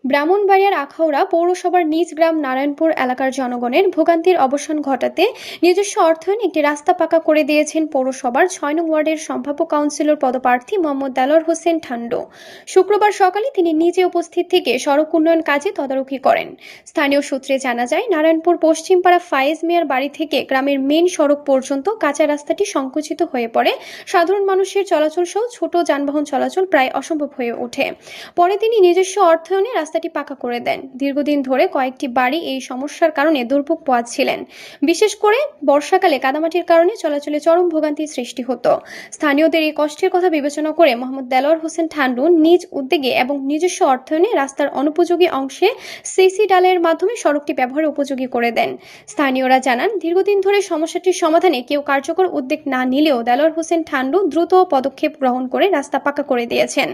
ব্রাহ্মণবাড়িয়ার আখাউড়া পৌরসভার নিজ গ্রাম নারায়ণপুর এলাকার জনগণের ভোগান্তির অবসান ঘটাতে নিজস্ব অর্থায়নে একটি রাস্তা পাকা করে দিয়েছেন পৌরসভার ৬ নং ওয়ার্ডের সম্ভাব্য কাউন্সিলর পদপ্রার্থী মোহাম্মদ দেলোয়ার হোসেন ঠান্ডু। শুক্রবার সকালে তিনি নিজে উপস্থিত থেকে সড়ক উন্নয়ন কাজে তদারকি করেন। স্থানীয় সূত্রে জানা যায়, নারায়ণপুর পশ্চিমপাড়া ফায়েজ মিয়ার বাড়ি থেকে গ্রামের মেন সড়ক পর্যন্ত কাঁচা রাস্তাটি সংকুচিত হয়ে পড়ে সাধারণ মানুষের চলাচল সহ ছোট যানবাহন চলাচল প্রায় অসম্ভব হয়ে ওঠে। পরে তিনি নিজস্ব অর্থায়নে রাস্তাটি পাকা করে দেন। দীর্ঘদিন ধরে কয়েকটি বাড়ি এই সমস্যার কারণে দুর্ভোগ পোহাচ্ছিলেন। বিশেষ করে বর্ষাকালে কাদামাটির কারণে চলাচলে চরম ভোগান্তির সৃষ্টি হতো। স্থানীয়দের এই কষ্টের কথা বিবেচনা করে মোহাম্মদ দেলোয়ার হোসেন ঠান্ডু নিজ উদ্যোগে এবং নিজস্ব অর্থায়নে রাস্তার অনুপযোগী অংশে সিসি ডালের মাধ্যমে সড়কটি ব্যবহারের উপযোগী করে দেন। স্থানীয়রা জানান, দীর্ঘদিন ধরে সমস্যাটির সমাধানে কেউ কার্যকর উদ্যোগ না নিলেও দেলোয়ার হোসেন ঠান্ডু দ্রুত পদক্ষেপ গ্রহণ করে রাস্তা পাকা করে দিয়েছেন।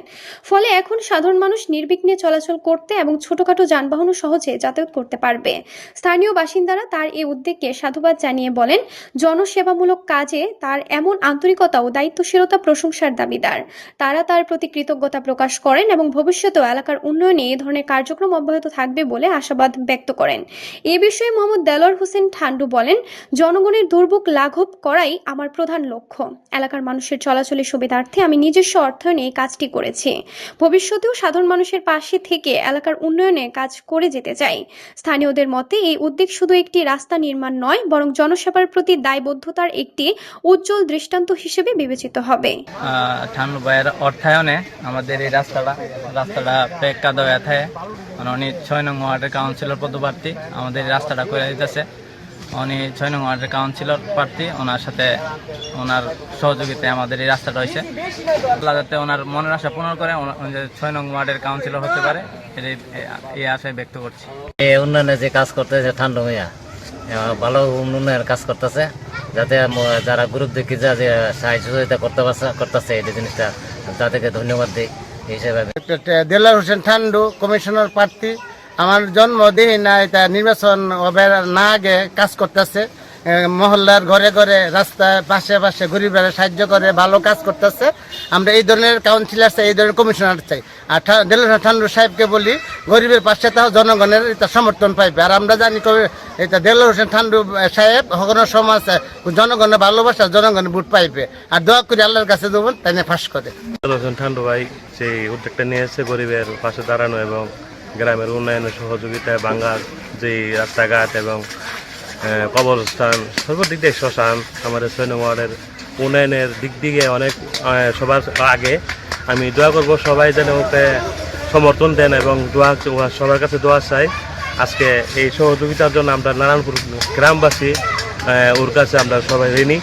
ফলে এখন সাধারণ মানুষ নির্বিঘ্নে চলাচল করতে এবং ছোটখাটো যানবাহনও সহজে যাতায়াত করতে পারবে। স্থানীয় বাসিন্দারা তার এই উদ্যোগকে সাধুবাদ জানিয়ে বলেন, জনসেবামূলক কাজে তার এমন আন্তরিকতা ও দায়িত্বশীলতা প্রশংসার দাবিদার। তারা তার প্রতি কৃতজ্ঞতা প্রকাশ করেন এবং ভবিষ্যতেও এলাকার উন্নয়নে এ ধরনের কার্যক্রম অব্যাহত থাকবে বলে আশাবাদ ব্যক্ত করেন। এ বিষয়ে মোহাম্মদ দেলোয়ার হোসেন ঠান্ডু বলেন, জনগণের দুর্ভোগ লাঘব করাই আমার প্রধান লক্ষ্য। এলাকার মানুষের চলাচলের সুবিধার্থে আমি নিজস্ব অর্থায়নে এই কাজটি করেছি। ভবিষ্যতেও সাধারণ মানুষের পাশে থেকে এলাকার উন্নয়নে কাজ করে যেতে চাই। স্থানীয়দের মতে এই উদ্যোগ শুধু একটি রাস্তা নির্মাণ নয়, বরং জনসেবার প্রতি দায়বদ্ধতার একটি উজ্জ্বল দৃষ্টান্ত হিসেবে বিবেচিত হবে। ঠান্ডু ভাইয়ের অর্থায়নে আমাদের এই রাস্তাটা পেক কাদা হয়ে থাকে। উনি ৬ নং ওয়ার্ডের কাউন্সিলর পদপ্রার্থী, আমাদের এই রাস্তাটা করে দিতেছে। উনি ৬ নং ওয়ার্ডের কাউন্সিলর প্রার্থী, ওনার সাথে ওনার সহযোগিতায় আমাদের এই রাস্তাটা হয়েছে। যাতে ওনার মনের আশা পূরণ করে ৬ নং ওয়ার্ডের কাউন্সিলর হতে পারে, এই আশায় ব্যক্ত করছি। এই উন্নয়নে যে কাজ করতেছে ঠান্ডু ভাইয়া ভালো উন্নয়নের কাজ করতেছে, যাতে যারা গ্রুপ দেখি যে সাহায্য সহযোগিতা করতেছে এই জিনিসটা তাদেরকে ধন্যবাদ দিই হিসেবে। দেলোয়ার হোসেন ঠান্ডু কমিশনার প্রার্থী। আমার জন্মদিন না এটা নির্বাচন হবে না আগে কাজ করতেছে, মহল্লার ঘরে ঘরে রাস্তায় পাশে পাশে গরিবের সাহায্য করে ভালো কাজ করতেছে। আমরা এই ধরনের কাউন্সিলর চাই, এই ধরনের কমিশনার চাই। আর দেলোয়ার ঠান্ডু সাহেবকে বলি, গরিবের পাশে তাও জনগণের এটা সমর্থন পাইবে। আর আমরা জানি এটা দেলোয়ার হোসেন ঠান্ডু সাহেব হকনো সমাজ জনগণের ভালোবাসা, জনগণের ভোট পাইবে। আর দোয়া করি আল্লাহর কাছে দেবেন তাই ফাঁস করে। দেলোয়ার হোসেন ঠান্ডু ভাই সেই উদ্যোগটা নিয়েছে গরিবের পাশে দাঁড়ানো এবং গ্রামের উন্নয়নের সহযোগিতায় বাংলার যে রাস্তাঘাট এবং কবরস্থান সর্বদিক দিয়ে শ্মশান আমাদের ৬ নং ওয়ার্ডের উন্নয়নের দিক দিকে অনেক সবার আগে আমি দোয়া করব সবাই যেন ওকে সমর্থন দেন এবং সবার কাছে দোয়া চাই। আজকে এই সহযোগিতার জন্য আমরা নারায়ণপুর গ্রামবাসী ওর কাছে আমরা সবাই ঋণী।